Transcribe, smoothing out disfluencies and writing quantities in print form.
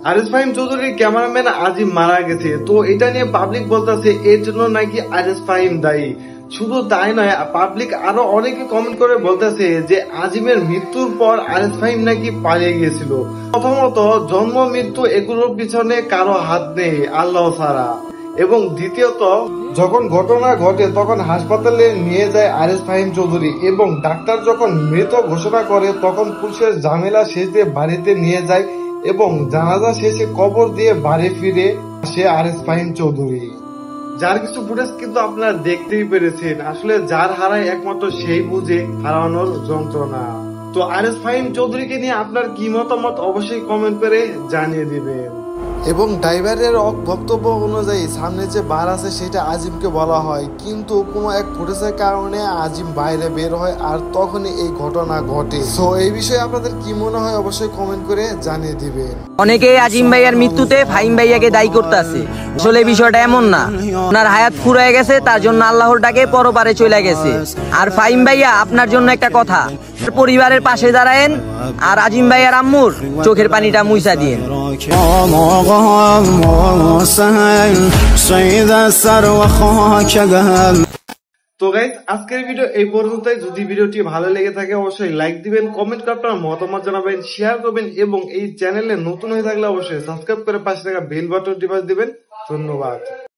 আরিস ফাহিম চৌধুরীর ক্যামেরাম্যান আজিম মারা গেছে, তো এটা নিয়ে পাবলিক বলতেছে এর জন্য নাকি আরিস ফাহিম দায়ী। শুধু তাই নয়, পাবলিক আরো অনেকে কমেন্ট করে বলতেছে যে আজিমের মৃত্যুর পর আরিস ফাহিম নাকি পালিয়ে গিয়েছিল। প্রথমত, জন্ম মৃত্যু এগুলোর পিছনে কারো হাত নেই আল্লাহ ছাড়া, এবং দ্বিতীয়ত, যখন ঘটনা ঘটে তখন হাসপাতালে নিয়ে যায় আরিস ফাহিম চৌধুরী, এবং ডাক্তার যখন মৃত ঘোষণা করে তখন পুলিশের ঝামেলা শেষে বাড়িতে নিয়ে যায় এবং জানাজা শেষে কবর দিয়ে বাড়ি ফিরে আসে আরিস ফাহিম চৌধুরী। যার কিছু ফুটেজ কিন্তু আপনারা দেখতেই পেরেছেন। আসলে যার হারায় একমাত্র সেই বুঝে হারানোর যন্ত্রণা। তো আরিস ফাহিম চৌধুরীকে নিয়ে আপনার কি মতামত অবশ্যই কমেন্ট করে জানিয়ে দিবেন। এবং ড্রাইভারের বক্তব্য অনুযায়ী সামনে যে বার আছে সেটা আজিমকে বলা হয়, কিন্তু কোনো এক ফুটেজের কারণে আজিম বাইরে বের হয় আর তখনই এই ঘটনা ঘটে। তো এই বিষয়ে আপনাদের কি মনে হয় অবশ্যই কমেন্ট করে জানিয়ে দিবেন। অনেকে আজিম ভাইয়ার মৃত্যুতে ফাহিম ভাইয়াকে দায়ী করতেছে। আসলে বিষয়টা এমন না, ওনার হায়াত ফুরায় গেছে, তার জন্য আল্লাহর ডাকে পরপারে চলে গেছে। আর ফাহিম ভাইয়া, আপনার জন্য একটা কথা, পরিবারের পাশে দাঁড়ায়েন আর আজিম ভাইয়ার আম্মুর চোখের পানিটা মুইসা দিয়েন। তো গাইস, আজকের ভিডিও এই পর্যন্তই। যদি ভিডিওটি ভালো লেগে থাকে অবশ্যই লাইক দিবেন, কমেন্ট করে আপনার মতামত জানাবেন, শেয়ার করবেন এবং এই চ্যানেলে নতুন হয়ে থাকলে অবশ্যই সাবস্ক্রাইব করে পাশে থাকা বেল বাটনটি বাজিয়ে দিবেন। ধন্যবাদ।